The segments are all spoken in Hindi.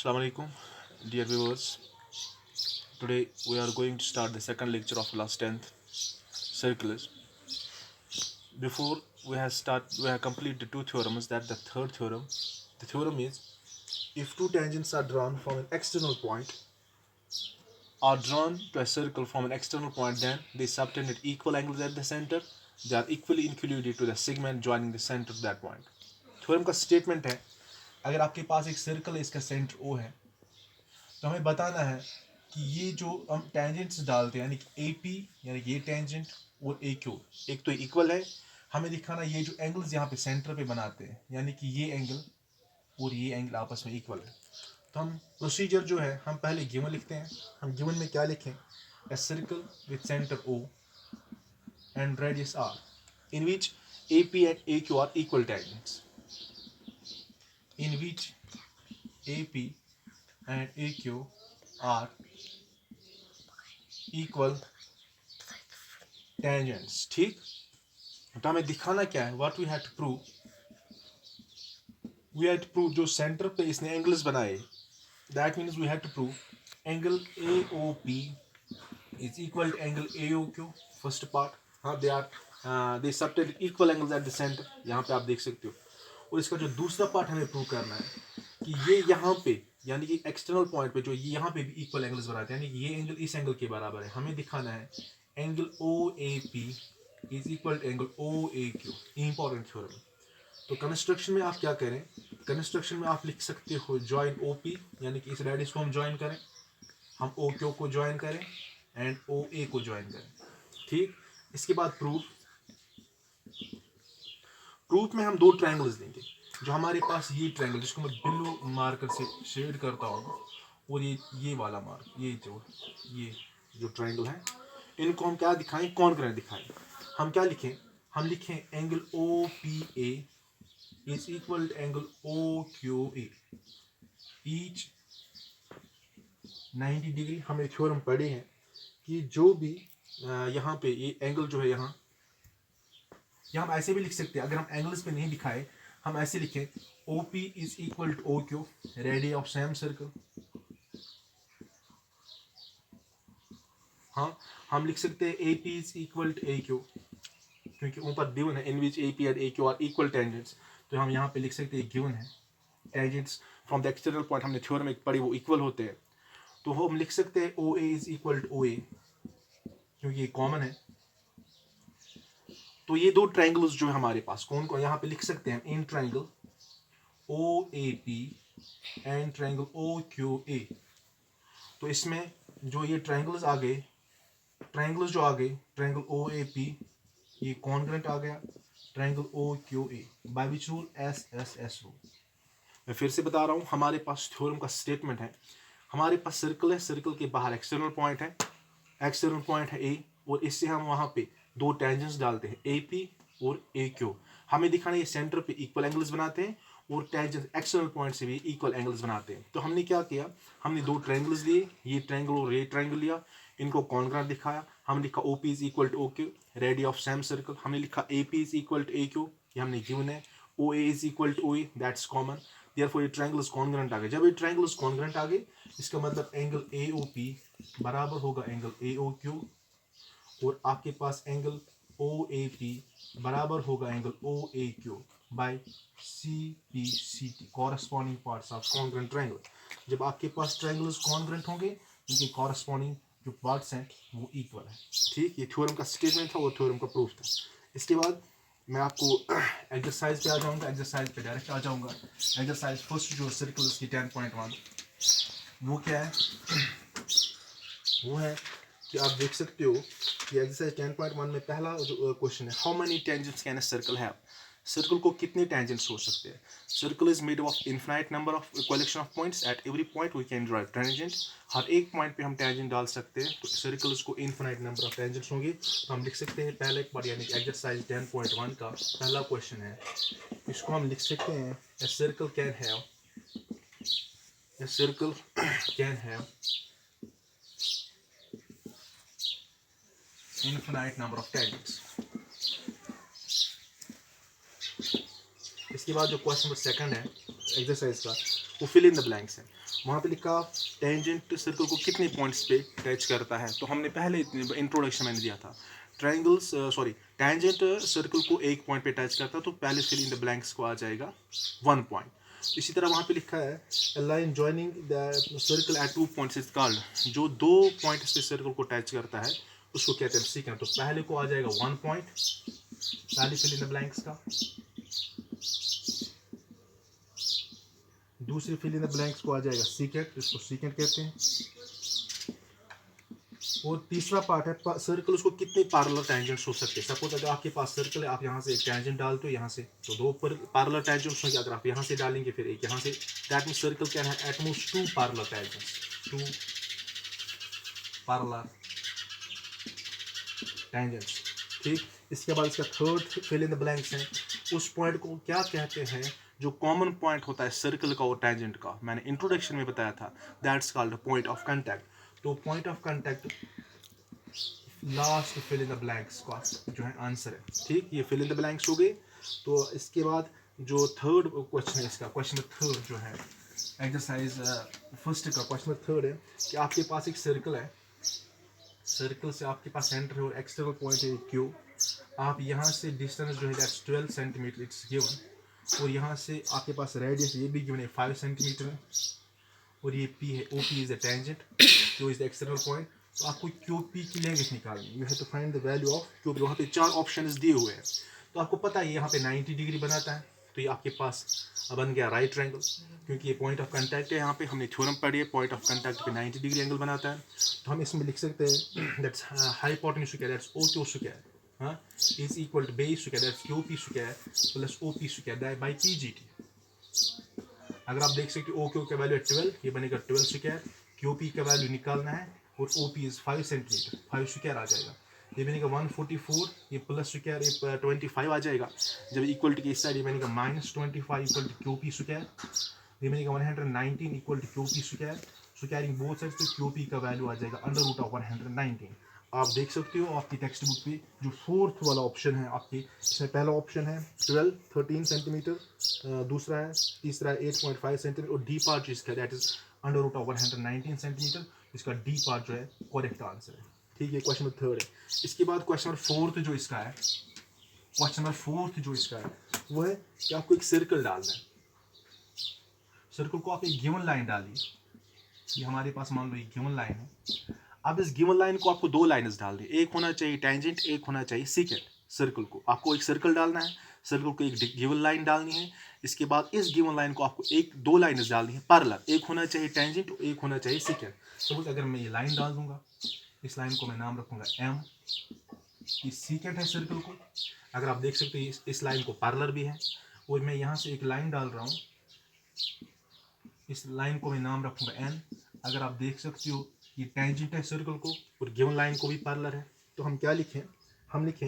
Assalamu alaikum, dear viewers. Today we are going to start the second lecture of class 10th circulars. Before we have completed two theorems. That the third theorem. The theorem is if two tangents are drawn from an external point are drawn to a circle from an external point, then they subtend at equal angles at the center. They are equally included to the segment joining the center of that point. Theorem का स्टेटमेंट है, अगर आपके पास एक सर्कल है, इसका सेंटर O है, तो हमें बताना है कि ये जो हम टेंजेंट्स डालते हैं यानी कि ए पी यानी कि ये टेंजेंट और ए क्यू एक तो इक्वल है, हमें दिखाना ये जो एंगल्स यहाँ पे सेंटर पे बनाते हैं यानी कि ये एंगल और ये एंगल आपस में इक्वल है। तो हम प्रोसीजर जो है हम पहले गिवन लिखते हैं। हम गिवन में क्या लिखें? A circle with centre O and radius R in which A P and A Q are equal tangents, in which A P and A Q are equal tangents. ठीक, तो हमें दिखाना क्या है? What we have to prove? We have to prove जो सेंटर पे इसने एंगल्स बनाए, that means we have to prove angle A O P is equal to angle A O Q. First part, हाँ, they subtend equal angles at the centre, यहाँ पे आप देख सकते हो। और इसका जो दूसरा पार्ट हमें प्रूव करना है कि ये यहाँ पे यानी कि एक्सटर्नल पॉइंट पे जो ये यहाँ पे भी इक्वल एंगल्स बनाते हैं, यानी कि ये एंगल इस एंगल के बराबर है। हमें दिखाना है angle O A P is equal to angle O A Q. Important theorem. तो कंस्ट्रक्शन में आप क्या करें? कंस्ट्रक्शन में आप लिख सकते हो जॉइन ओ पी यानी कि इस रेडियस को हम ज्वाइन करें, हम ओ क्यू को ज्वाइन करें एंड ओ ए को ज्वाइन करें। ठीक, इसके बाद प्रूफ में हम दो ट्रायंगल्स देंगे। जो हमारे पास ये ट्रायंगल जिसको मैं ब्लू मार्कर से शेड करता हूँ, और ये वाला मार्क, ये जो ट्रायंगल है, इनको हम क्या दिखाएं? कॉन्ग्रुएंट दिखाएं। हम क्या लिखें? हम लिखें angle O P A is equal to angle O Q A each 90 degree. हमने थ्योरम पढ़े हैं कि जो भी यहाँ पे ये एंगल जो है यहाँ हम ऐसे भी लिख सकते हैं। अगर हम एंगल्स पे नहीं दिखाए, हम ऐसे लिखें O P is equal to O Q radius of same circle. हाँ, हम लिख सकते हैं A P is equal to A Q, क्योंकि ऊपर गिवन है in which A P and A Q are equal tangents. तो हम यहाँ पे लिख सकते हैं गिवन है tangents from the external point, हमने थ्योरम में पढ़ी, वो इक्वल होते हैं। तो हम लिख सकते हैं ओ A is equal to O ए, क्योंकि ये कॉमन है। तो ये दो ट्रायंगल्स जो है हमारे पास, कौन को यहाँ पे लिख सकते हैं? In triangle O A P and triangle O Q A. तो इसमें जो ये ट्रायंगल्स आ गए, ट्रायंगल ओ ए पी ये कॉन्ग्रुएंट आ गया, triangle O Q A by which rule? S S S rule. मैं फिर से बता रहा हूँ, हमारे पास थ्योरम का स्टेटमेंट है, हमारे पास सर्कल है, सर्कल के बाहर एक्सटर्नल पॉइंट है ए, और इससे हम वहाँ पे दो टेंजेंट्स डालते हैं ए पी और ए क्यू। हमें दिखाना ये सेंटर पे इक्वल एंगल्स बनाते हैं और टेंजेंट एक्सटर्नल पॉइंट से भी इक्वल एंगल्स बनाते हैं। तो हमने क्या किया? हमने दो ट्रायंगल्स लिए, ये ट्रायंगल और ये ट्रायंगल लिया, इनको कॉन्ग्रुएंट दिखाया। हमने लिखा O P is equal to O Q radius of same circle. हमने लिखा A P is equal to A Q, ये हमने गिवन है। O A is equal to O A, that's common. Therefore ये ट्रायंगल्स कॉन्ग्रुएंट आ गए। जब ये ट्रायंगल्स कॉन्ग्रुएंट आ गए, इसका मतलब एंगल ए ओ पी बराबर होगा एंगल ए ओ क्यू, और आपके पास एंगल ओ ए पी बराबर होगा angle O A Q by C P C T, corresponding parts of congruent triangle. जब आपके पास ट्रायंगल्स कॉन्ग्रुएंट होंगे, उनके कॉरस्पॉन्डिंग जो पार्ट्स हैं वो इक्वल है। ठीक, ये थ्योरम का स्टेटमेंट था और थ्योरम का प्रूफ था। इसके बाद मैं आपको एक्सरसाइज पे आ जाऊंगा, एक्सरसाइज पे डायरेक्ट आ जाऊंगा। एक्सरसाइज फर्स्ट जो सर्कल की 10.1 वो क्या है? वो है कि आप देख सकते हो कि एक्सरसाइज 10.1 में पहला जो क्वेश्चन है, how many tangents can a circle have? Circle को कितने टेंजेंट्स हो सकते हैं? Circle is made of infinite number of collection of points, at every point we can drive tangent. हर एक पॉइंट पे हम टेंजेंट डाल सकते हैं, तो सर्कल्स को इनफिनाइट नंबर ऑफ टेंजेंट्स होंगे। तो हम लिख सकते हैं पहले एक बार, यानी कि एक्सरसाइज 10.1 का पहला क्वेश्चन है, इसको हम लिख सकते हैं a circle can have infinite number of tangents। इसके बाद जो क्वेश्चन नंबर सेकंड है एक्सरसाइज का, वो फिल इन द ब्लैंक्स है। वहाँ पे लिखा टेंजेंट सर्कल को कितने पॉइंट्स पे टच करता है, तो हमने पहले इंट्रोडक्शन मैंने दिया था टेंजेंट सर्कल को एक पॉइंट पे टच करता है, तो पहले फिल इन द ब्लैंक्स को आ जाएगा 1 पॉइंट। इसी तरह वहाँ पे लिखा है a line joining the circle at 2 points is called, जो 2 पॉइंट्स पे सर्कल को टच करता है उसको कहते हैं सीकेंट। तो पहले को आ जाएगा 1 पॉइंट, पहले फिल इन द ब्लैंक्स का, दूसरी फिल इन द ब्लैंक्स को आ जाएगा सीकेंट, इसको सीकेंट कहते हैं। और तीसरा पार्ट है सर्कल, उसको कितने पैरेलल टेंजेंट्स हो सकते हैं। सपोज अगर आपके पास सर्कल है, आप यहाँ से एक टेंजेंट डालते हो यहाँ से, तो 2 पैरेलल टेंजेंट्स होंगे। अगर आप यहाँ से डालेंगे फिर एक यहाँ से, दैट मींस सर्कल क्या है, at most 2 parallel tangents, 2 parallel tangents. ठीक, इसके बाद इसका third fill in the blanks है, उस पॉइंट को क्या कहते हैं जो कॉमन पॉइंट होता है सर्कल का और टेंजेंट का, मैंने इंट्रोडक्शन में बताया था, that's called point of contact. तो point of contact last fill in the blanks का जो है आंसर है। ठीक, ये फिल इन द ब्लैंक्स हो गए। तो इसके बाद जो थर्ड क्वेश्चन है, इसका क्वेश्चन नंबर 3 जो है एक्सरसाइज फर्स्ट का क्वेश्चन नंबर 3 है कि आपके पास एक सर्कल है, सर्कल से आपके पास सेंटर है और एक्सटर्नल पॉइंट है क्यू। आप यहाँ से डिस्टेंस जो है दैट्स 12 सेंटीमीटर इट्स गिवन, और यहाँ से आपके पास रेडियस ये भी गिवन है 5 सेंटीमीटर है, और ये पी है, O P is the tangent, जो इज द एक्सटर्नल पॉइंट। तो आपको क्यू पी की लेंथ निकालनी, you have to find the value of Q P. वहाँ पे 4 ऑप्शंस दिए हुए हैं, तो आपको पता है यहाँ पे 90 डिग्री बनाता है, तो ये आपके पास बन गया राइट ट्रायंगल, क्योंकि ये पॉइंट ऑफ कांटेक्ट है। यहाँ पे हमने थ्योरम पढ़ी है, पॉइंट ऑफ कांटेक्ट पे 90 डिग्री एंगल बनाता है। तो हम इसमें लिख सकते हैं that's hypotenuse square that's O Q square is equal to base square that's Q P square plus O P square by P G T. अगर आप देख सकते हो ओ क्यू का वैल्यू 12, ये बनेगा 12 स्क्वायर, क्यू पी का वैल्यू निकालना है, और O P is 5 centimetre, 5 square आ जाएगा, ये बनेगा 144, ये प्लस स्क्वायर ये 25 आ जाएगा। जब इक्वल टू की इस साइड ये बनेगा -25 equal to Q P square, ये बनेगा 119 equal to Q P square. Squaring both sides, तो क्यू पी का वैल्यू आ जाएगा √119। आप देख सकते हो आपकी टेक्स्ट बुक पे जो 4th वाला ऑप्शन है आपकी, इसमें पहला ऑप्शन है 13 सेंटीमीटर, दूसरा है, तीसरा है 8.5 सेंटीमीटर, और डी पार्ट जिसका दैट इज √119 सेंटीमीटर। इसका डी पार्ट जो है करेक्ट आंसर है। ठीक है, क्वेश्चन नंबर 3 है। इसके बाद क्वेश्चन नंबर 4 जो इसका है, क्वेश्चन नंबर 4 जो इसका है वो है कि आपको एक सर्कल डालना है। सर्कल को आप एक गिवन लाइन डालिए, ये हमारे पास मान लो एक गिवन लाइन है। अब इस गिवन लाइन को आपको 2 लाइन्स डाल दी, एक होना चाहिए टेंजेंट, एक होना चाहिए सीकेंट। सर्कल को आपको एक सर्कल डालना है, सर्कल को एक गिवन लाइन डालनी है। इसके बाद इस गिवन लाइन को आपको 2 लाइन्स डालनी है पैरेलल, एक होना चाहिए टेंजेंट, एक होना चाहिए सीकेंट। सपोज अगर मैं ये लाइन डाल दूंगा, इस लाइन को मैं नाम रखूंगा एम, ये सीकेंट है सर्कल को। अगर आप देख सकते हो इस लाइन को पैरेलल भी है, और मैं यहाँ से एक लाइन डाल रहा हूँ, इस लाइन को मैं नाम रखूंगा एन। अगर आप देख सकते हो ये टेंजेंट है सर्कल को, और गिवन लाइन को भी पैरेलल है। तो हम क्या लिखें, हम लिखें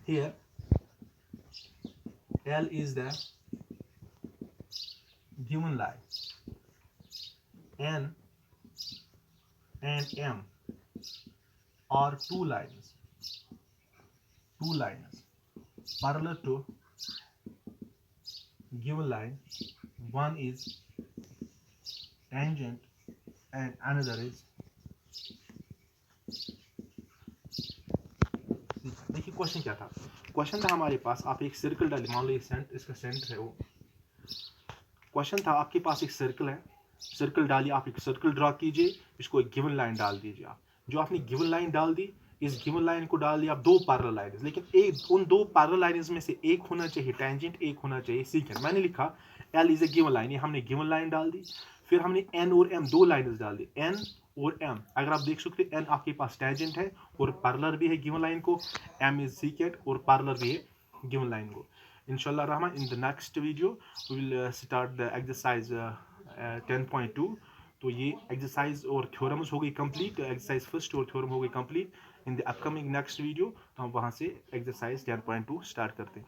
here L is the given line, N and M are two lines parallel to given line. One is tangent and another is, देखिए क्वेश्चन क्या था। क्वेश्चन था हमारे पास, आप एक सर्कल डालिए, मान लो ये इसका सेंटर है वो। क्वेश्चन था आपके पास एक सर्कल है, सर्कल डालिए, आप एक सर्कल ड्रॉ कीजिए, इसको एक गिवन लाइन डाल दीजिए। आप जो आपने गिवन लाइन डाल दी, इस गिवन लाइन को डाल दिया आप 2 पैरेलल लाइन्स, लेकिन एक उन 2 पैरेलल लाइन्स में से एक होना चाहिए टेंजेंट, एक होना चाहिए सीकेंट। मैंने लिखा L is a given line, ये हमने गिवन लाइन डाल दी। फिर हमने एन और एम 2 लाइन्स डाल दी, एन और एम। अगर आप देख सकते एन आपके पास टेंजेंट है और पैरेलल भी है गिवन लाइन को, एम इज सीकेंट और पैरेलल भी है गिवन लाइन को। इंशाल्लाह Rahman in the next video we will start the exercise 10.2। तो ये एक्सरसाइज और थ्योरम्स हो गई कंप्लीट, एक्सरसाइज फर्स्ट और थ्योरम हो गई complete. In the upcoming next video तो हम वहाँ से एक्सरसाइज 10.2 स्टार्ट करते हैं।